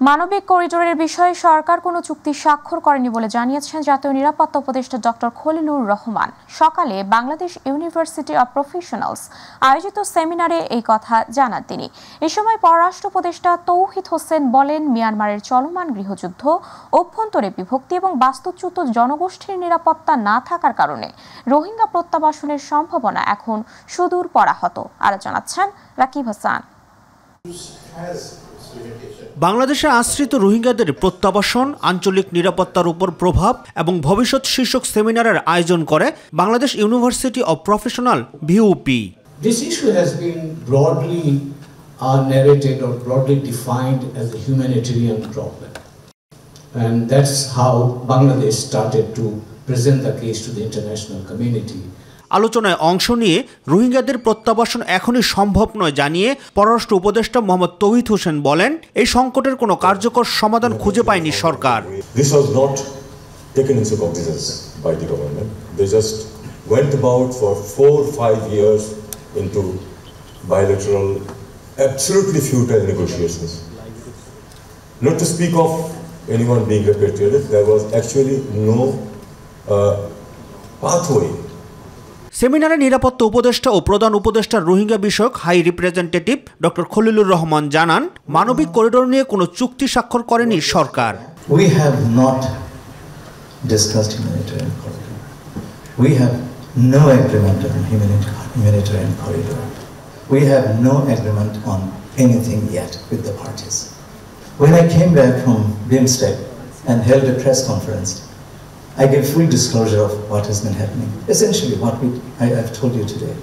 মানবিক করিডোরের বিষয়ে সরকার কোনো চুক্তি স্বাক্ষর করেনি বলে জানিয়েছেন জাতীয় নিরাপত্তা উপদেষ্টা ডক্টর খলিলুর রহমান। সকালে বাংলাদেশ ইউনিভার্সিটি অব প্রফেশনালস আয়োজিত সেমিনারে এই কথা জানান তিনি। এ সময় পররাষ্ট্র উপদেষ্টা তৌহিদ হোসেন বলেন, মিয়ানমারের চলমান গৃহযুদ্ধ, অভ্যন্তরে বিভক্তি এবং বাস্তুচ্যুত জনগোষ্ঠীর নিরাপত্তা না থাকার কারণে রোহিঙ্গা প্রত্যাবাসনের সম্ভাবনা এখন সুদূর পরাহত। আরও জানাচ্ছেন রাকিব হাসান। বাংলাদেশে আশ্রিত রোহিঙ্গাদের প্রত্যাবাসন, আঞ্চলিক নিরাপত্তার উপর প্রভাব এবং ভবিষ্যৎ শীর্ষক সেমিনারের আয়োজন করে Bangladesh university of professional BUP. This issue has been broadly narrated or broadly defined as a humanitarian problem, and that's how Bangladesh started to present the case to the international community. আলোচনায় অংশ নিয়ে রোহিঙ্গাদের প্রত্যাবাসন এখনই সম্ভব নয় জানিয়ে পররাষ্ট্র উপদেষ্টা মোহাম্মদ তৌহিদ হোসেন বলেন, এই সংকটের কোনো কার্যকর সমাধান খুঁজে পায়নি সরকার। This was not taken into cognizance by the government. They just went about for 4-5 years into bilateral, absolutely futile negotiations. Not to speak of anyone being repatriated, there was actually no pathway. সেমিনারে নিরাপত্তা উপদেষ্টা ও প্রধান উপদেষ্টার Rohingya বিষয়ক high representative doctor Khalilur Rahman জানান, মানবিক corridor নিয়ে কোনো চুক্তি স্বাক্ষর করেনি সরকার। We have not discussed humanitarian corridor. We have no agreement on humanitarian corridor. We have no agreement on anything yet with the parties. When I came back from BIMSTEC and held a press conference, I gave full disclosure of what has been happening. Essentially what I have told you today.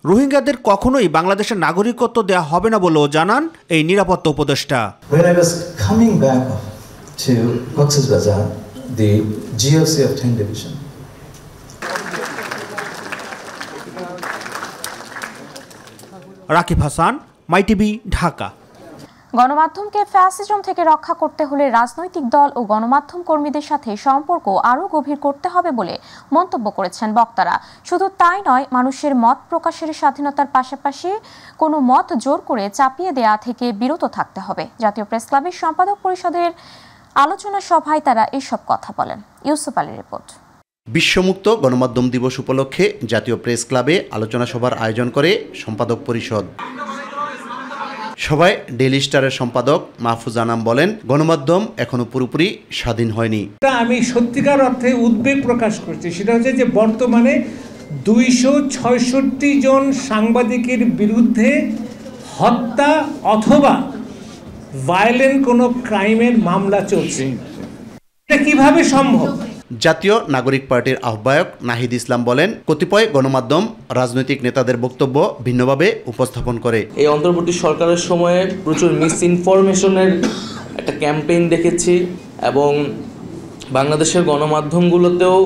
রোহিঙ্গাদের কখনোই বাংলাদেশের নাগরিকত্ব দেয়া হবে না বলেও জানান এই নিরাপত্তা উপদেষ্টা। When I was coming back to Cox's Bazar, the GOC of 10 Division, Rakib Hasan, MyTV, Dhaka. গণমাধ্যমকে ফ্যাসিজম থেকে রক্ষা করতে হলে রাজনৈতিক দল ও গণমাধ্যম কর্মীদের সাথে সম্পর্ক আরও গভীর করতে হবে বলে মন্তব্য করেছেন বক্তারা। শুধু তাই নয়, মানুষের মত প্রকাশের স্বাধীনতার পাশাপাশি কোনো মত জোর করে চাপিয়ে দেয়া থেকে বিরত থাকতে হবে। জাতীয় প্রেস ক্লাবের সম্পাদক পরিষদের আলোচনা সভায় তারা এসব কথা বলেন। ইউসুফ আলীর রিপোর্ট। বিশ্বমুক্ত গণমাধ্যম দিবস উপলক্ষে জাতীয় প্রেস ক্লাবে আলোচনা সভার আয়োজন করে সম্পাদক পরিষদ। সভায় ডেইলি স্টারের সম্পাদক মাহফুজ আনাম বলেন, গণমাধ্যম এখনো পুরোপুরি স্বাধীন হয়নি। আমি সত্যিকার অর্থে উদ্বেগ প্রকাশ করছি, সেটা হচ্ছে যে বর্তমানে 266 জন সাংবাদিকের বিরুদ্ধে হত্যা অথবা ভায়োলেন্ট কোনো ক্রাইমের মামলা চলছে। এটা কিভাবে সম্ভব? জাতীয় নাগরিক পার্টির আহ্বায়ক নাহিদ ইসলাম বলেন, কতিপয় গণমাধ্যম রাজনৈতিক নেতাদের বক্তব্য ভিন্নভাবে উপস্থাপন করে। এই অন্তর্বর্তী সরকারের সময়ে প্রচুর মিস ইনফরমেশনের একটা ক্যাম্পেইন দেখেছি এবং বাংলাদেশের গণমাধ্যমগুলোতেও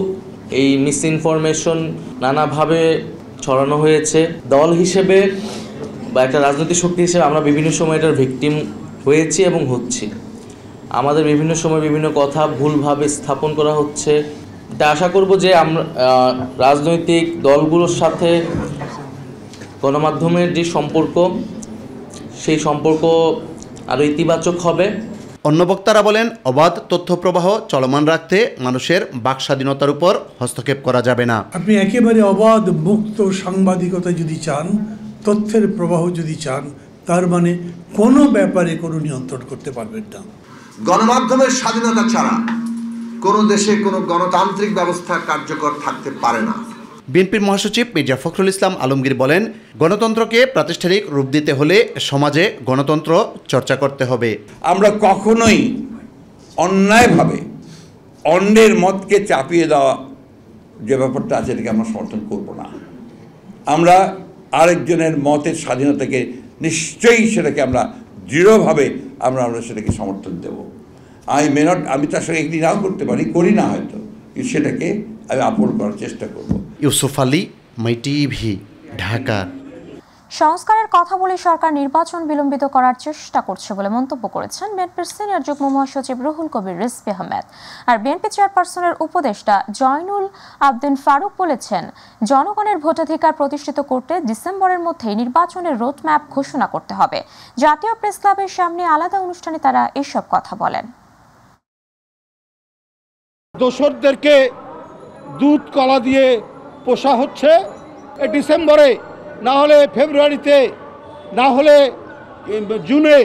এই মিস ইনফরমেশন নানাভাবে ছড়ানো হয়েছে। দল হিসেবে বা একটা রাজনৈতিক শক্তি হিসেবে আমরা বিভিন্ন সময় এটার ভিকটিম হয়েছি এবং হচ্ছি। আমাদের বিভিন্ন সময় বিভিন্ন কথা ভুলভাবে স্থাপন করা হচ্ছে। এটা আশা করব যে আমরা রাজনৈতিক দলগুলোর সাথে গণমাধ্যমের যে সম্পর্ক, সেই সম্পর্ক আরও ইতিবাচক হবে। অন্য বক্তারা বলেন, অবাধ তথ্য প্রবাহ চলমান রাখতে মানুষের বাক স্বাধীনতার উপর হস্তক্ষেপ করা যাবে না। আপনি একেবারে অবাধ মুক্ত সাংবাদিকতা যদি চান, তথ্যের প্রবাহ যদি চান, তার মানে কোনো ব্যাপারে কোনো নিয়ন্ত্রণ করতে পারবেন না। গণমাধ্যমের স্বাধীনতা ছাড়া কোনো দেশে কোনো গণতান্ত্রিক ব্যবস্থা কার্যকর থাকতে পারে না। বিএনপির মহাসচিব মির্জা ফখরুল ইসলাম আলমগীর বলেন, গণতন্ত্রকে প্রাতিষ্ঠানিক রূপ দিতে হলে সমাজে গণতন্ত্র চর্চা করতে হবে। আমরা কখনোই অন্যায়ভাবে অন্যের মতকে চাপিয়ে দেওয়া যে ব্যাপারটা আছে, এটাকে আমরা সমর্থন করব না। আমরা আরেকজনের মতের স্বাধীনতাকে নিশ্চয়ই সেটাকে আমরা দৃঢ়ভাবে আমরা সেটাকে সমর্থন দেব। আমি তার সঙ্গে একদিন নাও করতে পারি, করি না হয়তো, কিন্তু সেটাকে আমি আপন করার চেষ্টা করব। ইউসুফ আলী, মাইটিভি, ঢাকা। সংস্কারের কথা বলে সরকার নির্বাচন বিলম্বিত করার চেষ্টা করছে বলে মন্তব্য করেছেন বিএনপির সিনিয়র যুগ্ম মহাসচিব রুহুল কবির রিজভী আহমেদ। আর বিএনপি চেয়ারপারসনের উপদেষ্টা জয়নুল আবদিন ফারুক বলেছেন, জনগণের ভোটাধিকার প্রতিষ্ঠিত করতে ডিসেম্বরের মধ্যেই নির্বাচনের রোডম্যাপ ঘোষণা করতে হবে। জাতীয় প্রেস ক্লাবের সামনে আলাদা অনুষ্ঠানে তারা এসব কথা বলেন। দোসরদেরকে দুধ কলা দিয়ে পোষা হচ্ছে, ডিসেম্বরে না হলে ফেব্রুয়ারিতে না হলে জুনে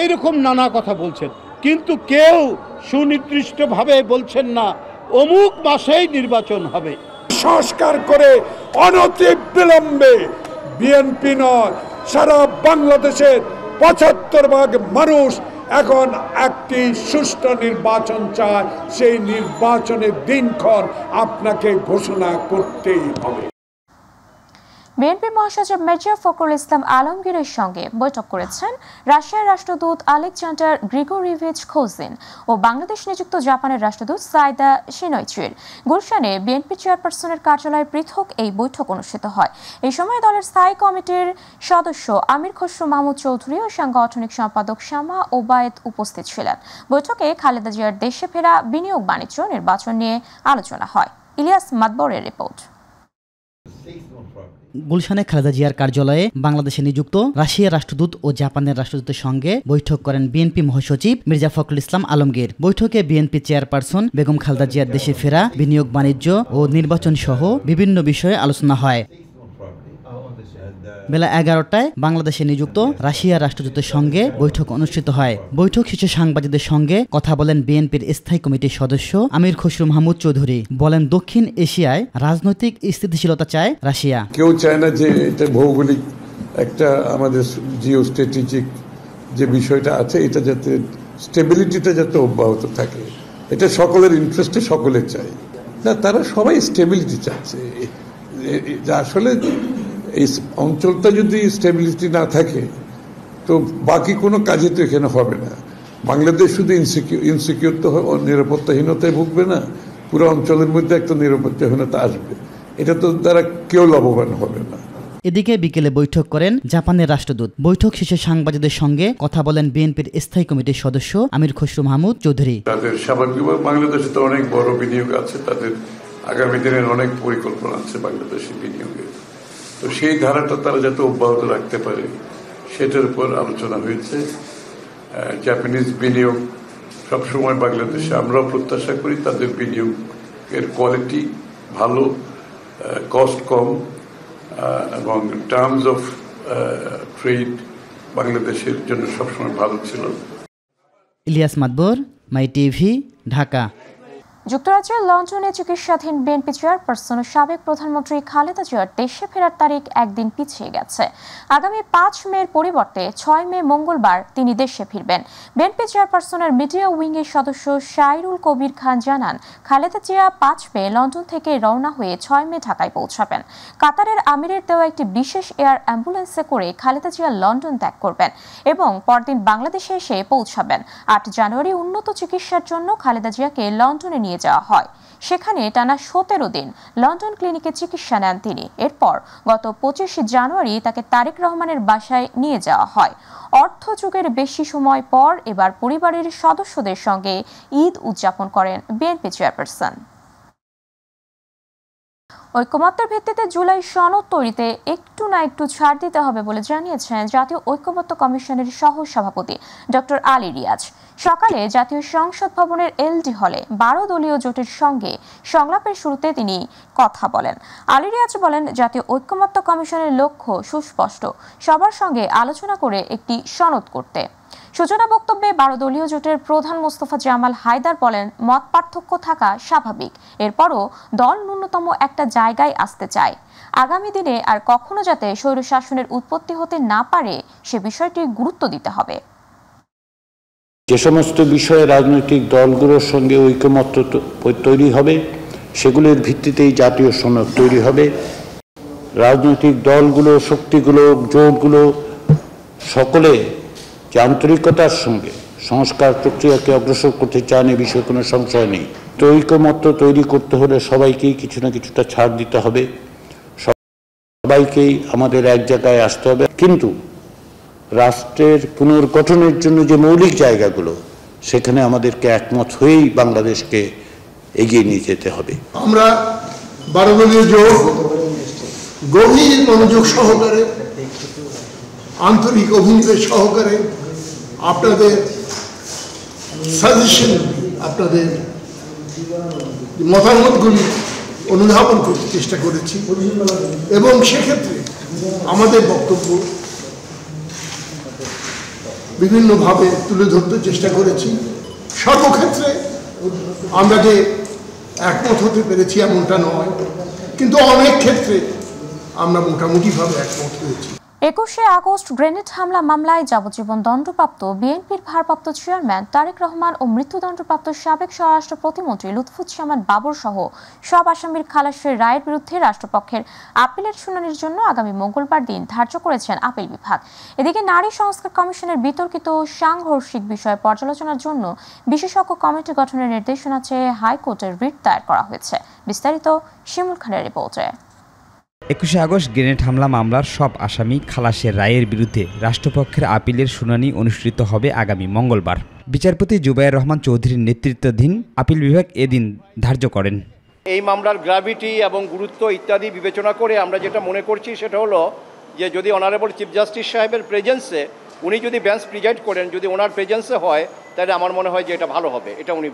এইরকম নানা কথা বলছেন, কিন্তু কেউ সুনির্দিষ্টভাবে বলছেন না অমুক মাসেই নির্বাচন হবে। সংস্কার করে অনতিবিলম্বে বিএনপি নয় সারা বাংলাদেশের ৭৫% মানুষ এখন একটি সুষ্ঠু নির্বাচন চায়। সেই নির্বাচনের দিনক্ষণ আপনাকে ঘোষণা করতেই হবে। বিএনপি মহাসচিব মির্জা ফখরুল ইসলাম আলমগীরের সঙ্গে বৈঠক করেছেন রাশিয়ার রাষ্ট্রদূত আলেকজান্ডার গ্রিগোরিয়েভিচ খোজিন ও বাংলাদেশ নিযুক্ত জাপানের রাষ্ট্রদূত সাইদা শিনয়চির। গুলশানে বিএনপি চেয়ারপারসনের কার্যালয়ে পৃথক এই বৈঠক অনুষ্ঠিত হয়। এই সময় দলের স্থায়ী কমিটির সদস্য আমির খসরু মাহমুদ চৌধুরী ও সাংগঠনিক সম্পাদক শামা ওবায়েদ উপস্থিত ছিলেন। বৈঠকে খালেদা জিয়ার দেশে ফেরা, বিনিয়োগ, বাণিজ্য, নির্বাচন নিয়ে আলোচনা হয়। ইলিয়াস মাদবরের রিপোর্ট। গুলশানে খালেদা জিয়ার কার্যালয়ে বাংলাদেশে নিযুক্ত রাশিয়ার রাষ্ট্রদূত ও জাপানের রাষ্ট্রদূতের সঙ্গে বৈঠক করেন বিএনপি মহাসচিব মির্জা ফখরুল ইসলাম আলমগীর। বৈঠকে বিএনপি চেয়ারপারসন বেগম খালেদা জিয়ার দেশে ফেরা, বিনিয়োগ, বাণিজ্য ও নির্বাচন সহ বিভিন্ন বিষয়ে আলোচনা হয়। বেলা 11টায় বাংলাদেশে নিযুক্ত রাশিয়ার রাষ্ট্রদূতের সঙ্গে বৈঠক অনুষ্ঠিত হয়। বৈঠক শেষে সাংবাদিকদের সঙ্গে কথা বলেন বিএনপির স্থায়ী কমিটির সদস্য আমির খসরু মাহমুদ চৌধুরী। বলেন, দক্ষিণ এশিয়ায় রাজনৈতিক স্থিতিশীলতা চায় রাশিয়া। কেউ চায় না যে এটা ভৌগোলিক একটা আমাদের জিও স্ট্র্যাটেজিক যে বিষয়টা আছে এটা যাতে স্টেবিলিটিটা যাতে অব্যাহত থাকে, এটা সকলের ইন্টারেস্টে সকলে চায় না, তারা সবাই স্টেবিলিটি চাচ্ছে। আসলে এই অঞ্চলটা যদি স্টেবিলিটি না থাকে তো বাকি কোনো কাজে তো এখানে হবে না। বাংলাদেশ শুধু ইনসিকিউর তো নিরাপত্তাহীনতায় ভুগবে না, পুরো অঞ্চলের মধ্যে একটা নিরাপত্তাহীনতা আসবে, এটা তো দ্বারা কেউ লাভবান হবে না। এদিকে বিকেলে বৈঠক করেন জাপানের রাষ্ট্রদূত। বৈঠক শেষে সাংবাদিকদের সঙ্গে কথা বলেন বিএনপির স্থায়ী কমিটির সদস্য আমির খসরু মাহমুদ চৌধুরী। তাদের স্বাভাবিকভাবে বাংলাদেশে তো অনেক বড় বিনিয়োগ আছে, তাদের আগামী দিনের অনেক পরিকল্পনা আছে বাংলাদেশের বিনিয়োগের, তো সেই ধারাটা তারা যাতে অব্যাহত রাখতে পারে সেটার উপর আলোচনা হয়েছে। জাপানিজ বিনিয়োগ সবসময় বাংলাদেশে আমরাও প্রত্যাশা করি, তাদের বিনিয়োগের কোয়ালিটি ভালো, কস্ট কম এবং টার্মস অফ ট্রেড বাংলাদেশের জন্য সবসময় ভালো ছিল। ইলিয়াস মাদবর, মাই টিভি, ঢাকা। যুক্তরাজ্যের লন্ডনে চিকিৎসাধীন বিএনপি চেয়ারপারসন ও সাবেক প্রধানমন্ত্রী খালেদা জিয়ার দেশে ফেরার তারিখ একদিন পিছিয়ে গেছে। আগামী 5 মের পরিবর্তে 6 মে মঙ্গলবার তিনি দেশে ফিরবেন। বিএনপি চেয়ারপারসনের মিডিয়া উইংয়ের সদস্য শাইরুল কবির খান জানান, খালেদা জিয়া 5 মে লন্ডন থেকে রওনা হয়ে 6 মে ঢাকায় পৌঁছাবেন। কাতারের আমিরের দেওয়া একটি বিশেষ এয়ার অ্যাম্বুলেন্সে করে খালেদা জিয়া লন্ডন ত্যাগ করবেন এবং পরদিন বাংলাদেশে এসে পৌঁছাবেন। 8 জানুয়ারি উন্নত চিকিৎসার জন্য খালেদা জিয়াকে লন্ডনে নিয়ে যাওয়া হয়। সেখানে টানা 17 দিন লন্ডন ক্লিনিকে চিকিৎসা নেন তিনি। এরপর গত 25 জানুয়ারি তাকে তারেক রহমানের বাসায় নিয়ে যাওয়া হয়। অর্ধযুগের বেশি সময় পর এবার পরিবারের সদস্যদের সঙ্গে ঈদ উদযাপন করেন বিএনপি চেয়ারপারসন। ঐকমত্যের ভিত্তিতে জুলাই সনদ তৈরিতে একটু না একটু ছাড় দিতে হবে বলে জানিয়েছেন জাতীয় ঐকমত্য কমিশনের সহ সভাপতি ডক্টর আলী রিয়াজ। সকালে জাতীয় সংসদ ভবনের এলডি হলে 12 দলীয় জোটের সঙ্গে সংলাপের শুরুতে তিনি কথা বলেন। আলী রিয়াজ বলেন, জাতীয় ঐকমত্য কমিশনের লক্ষ্য সুস্পষ্ট, সবার সঙ্গে আলোচনা করে একটি সনদ করতে। সূচনা বক্তব্যে 12 দলীয় জোটের প্রধান মোস্তফা জামাল হায়দার বলেন, মত পার্থক্য থাকা স্বাভাবিক, এরপরও দল ন্যূনতম একটা জায়গায় আসতে চায়। আগামী দিনে আর কখনো যাতে স্বৈরশাসনের উৎপত্তি হতে না পারে সে বিষয়টি গুরুত্ব দিতে হবে। যে সমস্ত বিষয়ে রাজনৈতিক দলগুলোর সঙ্গে ঐকমত্য তৈরি হবে সেগুলোর ভিত্তিতেই জাতীয় সনদ তৈরি হবে। রাজনৈতিক দলগুলো, শক্তিগুলো, জোটগুলো সকলে যে আন্তরিকতার সঙ্গে সংস্কার প্রক্রিয়াকে অগ্রসর করতে চান এ বিষয়ে কোনো সংশয় নেই। তো ঐকমত্য তৈরি করতে হলে সবাইকেই কিছু না কিছুটা ছাড় দিতে হবে। সবাইকেই আমাদের এক জায়গায় আসতে হবে, কিন্তু রাষ্ট্রের পুনর্গঠনের জন্য যে মৌলিক জায়গাগুলো, সেখানে আমাদেরকে একমত হয়েই বাংলাদেশকে এগিয়ে নিয়ে যেতে হবে। আমরা 12 দলীয় জোট গভীর মনোযোগ সহকারে, আন্তরিক অভিনিবেশ সহকারে আপনাদের সাজেশন, আপনাদের মতামতগুলি অনুধাবন করতে চেষ্টা করেছি এবং সেক্ষেত্রে আমাদের বক্তব্য বিভিন্নভাবে তুলে ধরতে চেষ্টা করেছি। সর্বক্ষেত্রে আমরা যে একমত হতে পেরেছি এমনটা নয়, কিন্তু অনেক ক্ষেত্রে আমরা মোটামুটিভাবে একমত হয়েছি। 21শে আগস্ট গ্রেনেড হামলা মামলায় যাবজ্জীবন দণ্ডপ্রাপ্ত বিএনপির ভারপ্রাপ্ত চেয়ারম্যান তারেক রহমান ও মৃত্যুদণ্ডপ্রাপ্ত সাবেক স্বরাষ্ট্র প্রতিমন্ত্রী লুৎফুজ্জামান বাবর সহ সব আসামির খালাসের রায়ের বিরুদ্ধে রাষ্ট্রপক্ষের আপিলের শুনানির জন্য আগামী মঙ্গলবার দিন ধার্য করেছেন আপিল বিভাগ। এদিকে নারী সংস্কার কমিশনের বিতর্কিত সাংঘর্ষিক বিষয় পর্যালোচনার জন্য বিশেষজ্ঞ কমিটি গঠনের নির্দেশনা চেয়ে হাইকোর্টের রিট দায়ের করা হয়েছে। বিস্তারিত শিমুল খানের রিপোর্টে। 21শে আগস্ট গ্রেনেড হামলা মামলার সব আসামি খালাসের রায়ের বিরুদ্ধে রাষ্ট্রপক্ষের আপিলের শুনানি অনুষ্ঠিত হবে আগামী মঙ্গলবার। বিচারপতি জুবায়ের রহমান চৌধুরীর নেতৃত্বাধীন আপিল বিভাগ এদিন ধার্য করেন। এই মামলার গ্র্যাভিটি এবং গুরুত্ব ইত্যাদি বিবেচনা করে আমরা যেটা মনে করছি সেটা হলো যে যদি অনারেবল চিফ জাস্টিস সাহেবের প্রেজেন্সে উনি যদি বেঞ্চ প্রিজাইড করেন, যদি ওনার প্রেজেন্সে হয়, তাহলে আমার মনে হয় যে এটা ভালো হবে। এটা উনি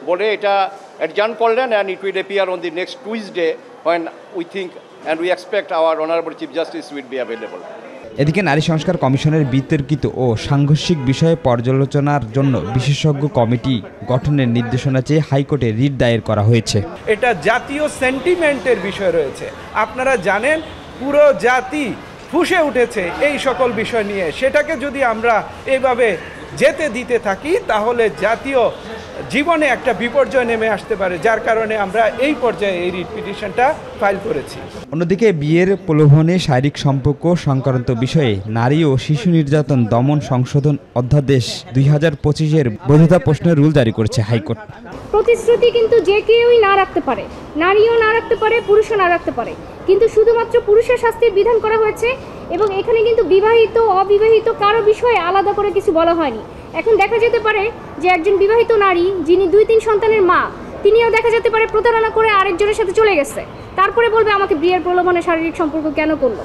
বলে এটা অ্যাডজার্ন করলেন, and it will appear on the next Tuesday when we think and we expect our honorable chief justice will be available. এদিকে নারী সংস্কার কমিশনের বিতর্কিত ও সাংঘর্ষিক বিষয়ে পর্যালোচনার জন্য বিশেষজ্ঞ কমিটি গঠনের নির্দেশনা চেয়ে হাইকোর্টে রিট দায়ের করা হয়েছে। এটা জাতীয় সেন্টিমেন্টের বিষয় রয়েছে। আপনারা জানেন পুরো জাতি ফুঁসে উঠেছে এই সকল বিষয় নিয়ে। সেটাকে যদি আমরা এইভাবে যেতে দিতে থাকি তাহলে জাতীয় জীবনে একটা বিপর্যয় নেমে আসতে পারে, যার কারণে আমরা এই পর্যায়ে এই রিট পিটিশনটা ফাইল করেছি। অন্যদিকে বিয়ের প্রলোভনে শারীরিক সম্পর্ক সংক্রান্ত বিষয়ে নারী ও শিশু নির্যাতন দমন সংশোধন অধ্যাদেশ 2025-এর বৈধতা প্রশ্নের রুল জারি করেছে হাইকোর্ট। প্রতিশ্রুতি কিন্তু যে কেউই না রাখতে পারে, নারীও না রাখতে পারে, পুরুষও না রাখতে পারে, কিন্তু শুধুমাত্র পুরুষের শাস্তির বিধান করা হয়েছে এবং এখানে কিন্তু বিবাহিত অবিবাহিত কারো বিষয়ে আলাদা করে কিছু বলা হয়নি। এখন দেখা যেতে পারে যে একজন বিবাহিত নারী যিনি 2-3 সন্তানের মা, তিনিও দেখা যেতে পারে প্রতারণা করে আরেকজনের সাথে চলে গেছে, তারপরে বলবে আমাকে বিয়ের প্রলোভনে শারীরিক সম্পর্ক কেন করলো।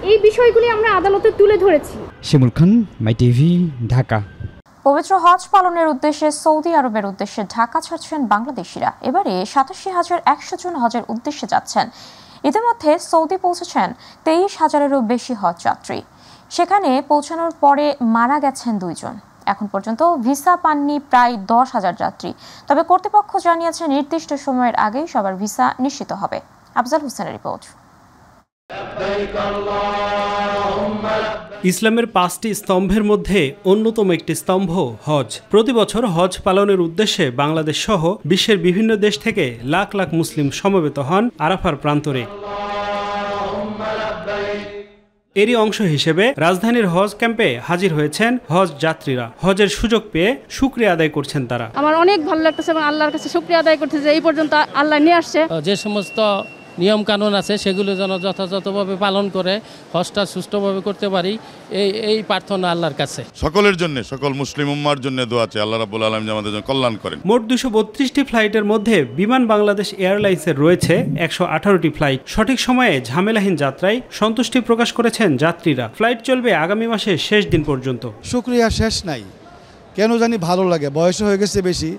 এই বিষয়গুলি আমরা আদালতে তুলে ধরেছি। শিমুল খান, মাই টিভি, ঢাকা। পবিত্র হজ পালনের উদ্দেশ্যে সৌদি আরবের উদ্দেশ্যে ঢাকা ছাড়ছেন বাংলাদেশিরা। এবারে 87,100 জন হজের উদ্দেশ্যে যাচ্ছেন। ইতিমধ্যে সৌদি পৌঁছেছেন 23,000-এরও বেশি হজ যাত্রী। সেখানে পৌঁছানোর পরে মারা গেছেন 2 জন। এখন পর্যন্ত ভিসা পাননি প্রায় 10,000 যাত্রী। তবে কর্তৃপক্ষ জানিয়েছে নির্দিষ্ট সময়ের আগেই সবার ভিসা নিশ্চিত হবে। আফজাল হোসেনের রিপোর্ট। ইসলামের 5টি স্তম্ভের মধ্যে অন্যতম একটি স্তম্ভ হজ। প্রতি বছর হজ পালনের উদ্দেশ্যে বাংলাদেশ সহ বিশ্বের বিভিন্ন দেশ থেকে লাখ লাখ মুসলিম সমবেত হন আরাফার প্রান্তরে। এরই অংশ হিসেবে রাজধানীর হজ ক্যাম্পে হাজির হয়েছেন হজ যাত্রীরা। হজের সুযোগ পেয়ে শুকরিয়া আদায় করছেন তারা। আমার অনেক ভালো লাগতেছে এবং আল্লাহর কাছে শুকরিয়া আদায় করতেছে এই পর্যন্ত আল্লাহ নিয়ে আসছে। যে সমস্ত নিয়ম কানুন আছে সেগুলো যেন যথাযথভাবে পালন করে হজটা সুষ্ঠুভাবে করতে পারি, এই প্রার্থনা আল্লাহর কাছে। সকলের জন্য, সকল মুসলিম উম্মার জন্য দোয়া চাই আল্লাহ রাব্বুল আলামিন আমাদের জন্য কল্যাণ করেন। মোট 232টি ফ্লাইটের মধ্যে বিমান বাংলাদেশ এয়ারলাইন্সের রয়েছে 118টি ফ্লাইট। সঠিক সময়ে ঝামেলাহীন যাত্রায় সন্তুষ্টি প্রকাশ করেছেন যাত্রীরা। ফ্লাইট চলবে আগামী মাসের শেষ দিন পর্যন্ত। শুকরিয়া শেষ নাই, কেন জানি ভালো লাগে, বয়স হয়ে গেছে বেশি,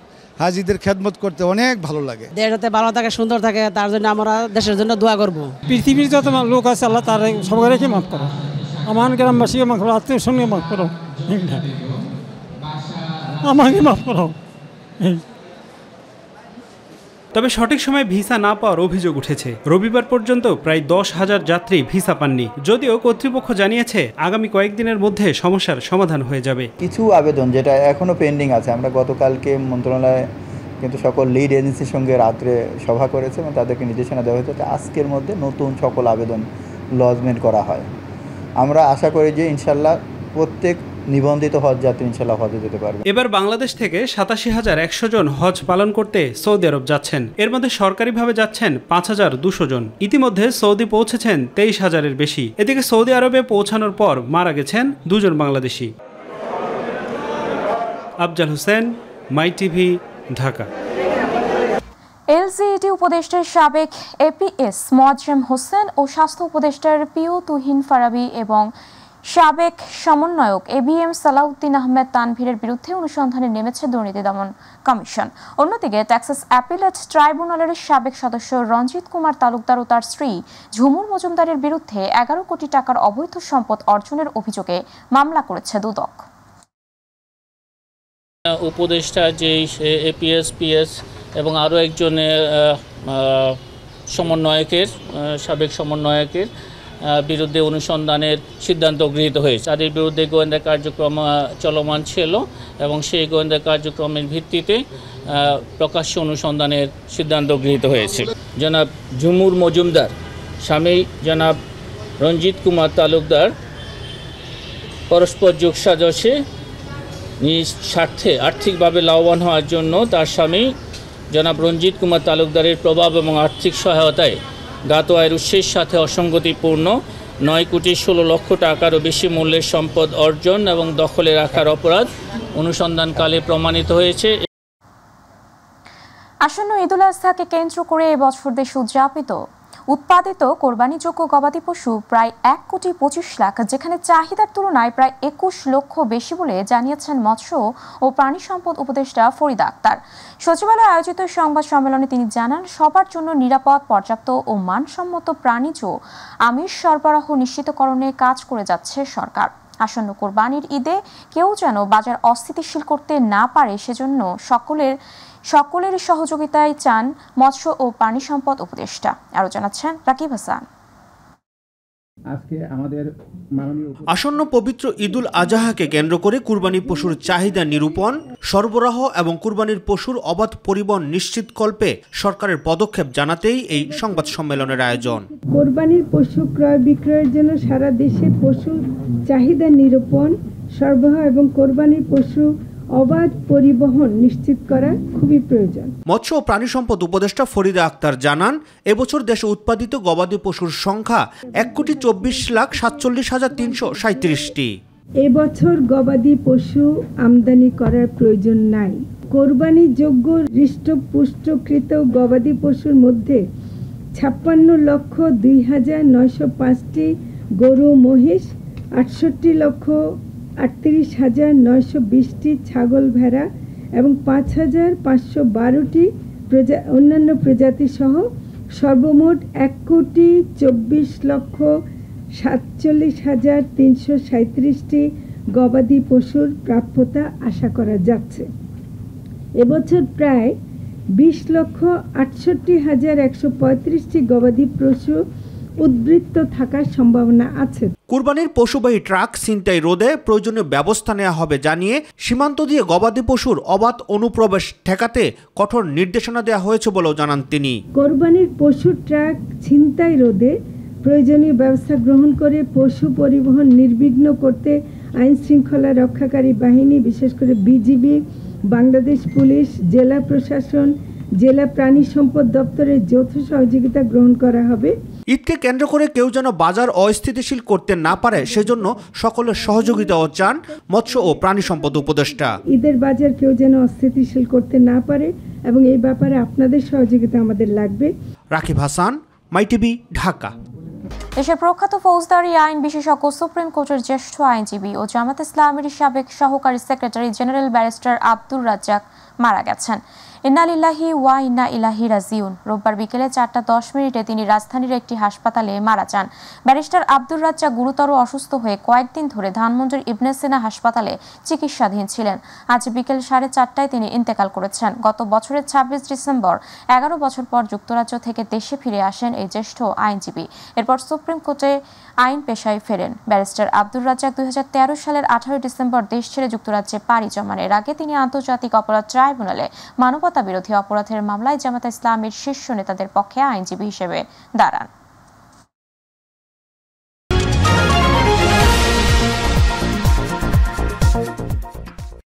হাজিদের খেদমত করতে অনেক ভালো লাগে। দেশ যাতে ভালো থাকে, সুন্দর থাকে, তার জন্য আমরা দেশের জন্য দোয়া করব। পৃথিবীর যত লোক আছে আল্লাহ তার সবাইকে মাফ করো, আমার গ্রামবাসীকে মাফ করো, আত্মীয় সঙ্গে মাফ করো, আমাকে মাফ করো। তবে সঠিক সময়ে ভিসা না পাওয়ার অভিযোগ উঠেছে। রবিবার পর্যন্ত প্রায় 10,000 যাত্রী ভিসা পাননি। যদিও কর্তৃপক্ষ জানিয়েছে আগামী কয়েকদিনের মধ্যে সমস্যার সমাধান হয়ে যাবে। কিছু আবেদন যেটা এখনো পেন্ডিং আছে, আমরা গতকালকে মন্ত্রণালয়ে কিন্তু সকল লিড এজেন্সির সঙ্গে রাত্রে সভা করেছে এবং তাদেরকে নির্দেশনা দেওয়া হয়েছে আজকের মধ্যে নতুন সকল আবেদন লজমেন্ট করা হয়। আমরা আশা করি যে ইনশাল্লাহ প্রত্যেক নিবন্ধিত হজ যাত্রী ইনশাআল্লাহ হজে যেতে পারবে। এবার বাংলাদেশ থেকে ৮৭,১০০ জন হজ পালন করতে সৌদি আরব যাচ্ছেন। এর মধ্যে সরকারিভাবে যাচ্ছেন ৫,২০০ জন। ইতিমধ্যে সৌদি পৌঁছেছেন ২৩,০০০-এর বেশি। এদিকে সৌদি আরবে পৌঁছানোর পর মারা গেছেন ২ জন বাংলাদেশি। আফজাল হোসেন, মাই টিভি, ঢাকা। এলজিইডি উপদেষ্টার সাবেক এপিএস মোয়াজ্জেম হোসেন ও স্বাস্থ্য উপদেষ্টার পিউ তুহিন ফারাবি এবং সাবেক সমন্বয়ক এবিএম সালাউদ্দিন আহমেদ তানভীরের বিরুদ্ধে অনুসন্ধানে নেমেছে দুর্নীতি দমন কমিশন। অন্যদিকে টেক্সাস অ্যাপিলেট ট্রাইব্যুনালের সাবেক সদস্য রঞ্জিত কুমার তালুকদার ও তার স্ত্রী ঝুমুর মজুমদারের বিরুদ্ধে ১১ কোটি টাকার অবৈধ সম্পদ অর্জনের অভিযোগে মামলা করেছে দুদক। উপদেষ্টা যে এপিএস পিএস এবং আরও একজনের সমন্বয়কের সাবেক সমন্বয়কের বিরুদ্ধে অনুসন্ধানের সিদ্ধান্ত গৃহীত হয়েছে। তাদের বিরুদ্ধে গোয়েন্দা কার্যক্রম চলমান ছিল এবং সেই গোয়েন্দা কার্যক্রমের ভিত্তিতে প্রকাশ্য অনুসন্ধানের সিদ্ধান্ত গৃহীত হয়েছে। জনাব ঝুমুর মজুমদার স্বামী জনাব রঞ্জিত কুমার তালুকদার পরস্পর যোগসাজশে নিজ স্বার্থে আর্থিকভাবে লাভবান হওয়ার জন্য তার স্বামী জনাব রঞ্জিত কুমার তালুকদারের প্রভাব এবং আর্থিক সহায়তায় জ্ঞাত আয়ের উৎসের সাথে অসঙ্গতিপূর্ণ 9,16,00,000 টাকারও বেশি মূল্যের সম্পদ অর্জন এবং দখলে রাখার অপরাধ অনুসন্ধানকালে প্রমাণিত হয়েছে। আসন্ন ঈদুল আজহাকে কেন্দ্র করে এবছর দেশে উৎপাদিত কোরবানিযোগ্য গবাদি পশু প্রায় 1,25,00,000, যেখানে চাহিদার তুলনায় প্রায় 21 লক্ষ বেশি বলে জানিয়েছেন মৎস্য ও প্রাণী সম্পদ উপদেষ্টা ফরিদা আক্তার। সচিবালয়ে আয়োজিত সংবাদ সম্মেলনে তিনি জানান, সবার জন্য নিরাপদ, পর্যাপ্ত ও মানসম্মত প্রাণীজ আমিষ সরবরাহ নিশ্চিতকরণে কাজ করে যাচ্ছে সরকার। আসন্ন কোরবানির ঈদে কেউ যেন বাজার অস্থিতিশীল করতে না পারে, সেজন্য সকলের সহযোগিতায় চান মৎস্য ও প্রাণী সম্পদ উপদেষ্টা। আরো জানাচ্ছেন রাকিব হাসান। আসন্ন পবিত্র ঈদুল আজহাকে কেন্দ্র করে কুরবানি পশুর চাহিদা নিরূপণ, সরবরাহ এবং কুরবানির পশুর অবাধ পরিবহন নিশ্চিতকল্পে সরকারের পদক্ষেপ জানাতেই এই সংবাদ সম্মেলনের আয়োজন। কোরবানির পশু ক্রয় বিক্রয়ের জন্য সারা দেশে পশু চাহিদা নিরূপণ, সরবরাহ এবং কোরবানির পশু অবাধ পরিবহন নিশ্চিত করা খুবই প্রয়োজন। মৎস্য ও প্রাণী সম্পদ উপদেষ্টা ফরিদা আক্তার জানান, এবছর দেশে উৎপাদিত গবাদি পশুর সংখ্যা 1,24,47,337টি। এবছর গবাদি পশু আমদানি করার প্রয়োজন নাই। কোরবানিযোগ্য হৃষ্টপুষ্টকৃত গবাদি পশুর মধ্যে 56,02,905টি গরু মহিষ, 68,38,920টি ছাগল ভেড়া এবং 5,512টি অন্যান্য প্রজাতি সহ সর্বমোট 1,24,47,337টি গবাদি পশুর প্রাপ্যতা আশা করা যাচ্ছে। এবছর প্রায় 20,68,135টি গবাদি পশু উদ্বৃত্ত থাকার সম্ভাবনা আছে। কুরবানির পশুবাহী ট্রাক ছিনতাই রোধে প্রয়োজনীয় ব্যবস্থা নেওয়া হবে জানিয়ে সীমান্ত দিয়ে গবাদি পশুর অবাধ অনুপ্রবেশ ঠেকাতে কঠোর নির্দেশনা দেওয়া হয়েছে বলেও জানান তিনি। কোরবানির পশু ট্রাক ছিনতাই রোধে প্রয়োজনীয় ব্যবস্থা গ্রহণ করে পশু পরিবহন নির্বিঘ্ন করতে আইন শৃঙ্খলা রক্ষাকারী বাহিনী, বিশেষ করে বিজিবি, বাংলাদেশ পুলিশ, জেলা প্রশাসন, জেলা প্রাণী সম্পদ দপ্তরের যৌথ সহযোগিতা গ্রহণ করা হবে। ঈদকে কেন্দ্র করে কেউ যেন বাজার অস্থিতিশীল করতে না পারে, সেজন্য সকলের সহযোগিতাও চান মৎস্য ও প্রাণী সম্পদ উপদেষ্টা। ঈদের বাজার কেউ যেন অস্থিতিশীল করতে না পারে এবং এই ব্যাপারে আপনাদের সহযোগিতা আমাদের লাগবে। রাকিব হাসান, মাই টিভি, ঢাকা। দেশের প্রখ্যাত ফৌজদারি আইন বিশেষজ্ঞ, সুপ্রিম কোর্টের জ্যেষ্ঠ আইনজীবী ও জামাত ইসলামের সাবেক সহকারী secretary general barrister Abdur Razzaq মারা গেছেন। ইন্না লিল্লাহি ওয়া ইন্না ইলাইহি রাজিউন। রোববার বিকেলে 4:10 তিনি রাজধানীর একটি হাসপাতালে মারা যান। ব্যারিস্টার আব্দুর রাজ্জাক গুরুতর অসুস্থ হয়ে কয়েকদিন ধরে ধানমন্ডির ইবনে সিনা হাসপাতালে চিকিৎসাধীন ছিলেন। আজ বিকেল 4:30টায় তিনি ইন্তেকাল করেছেন। গত বছরের 26 ডিসেম্বর 11 বছর পর যুক্তরাজ্য থেকে দেশে ফিরে আসেন এই জ্যেষ্ঠ আইনজীবী। এরপর সুপ্রিম কোর্টে আইন পেশায় ফেরেন। ব্যারিস্টার আব্দুর রাজ্জাক 2013 সালের 18 ডিসেম্বর দেশ ছেড়ে যুক্তরাজ্যে পাড়ি জমান। এর আগে তিনি আন্তর্জাতিক অপরাধ ট্রাইব্যুনালে মানবতা বিরোধী অপরাধের মামলায় জামাত ইসলামের শীর্ষ নেতাদের পক্ষে আইনজীবী হিসেবে দাঁড়ান।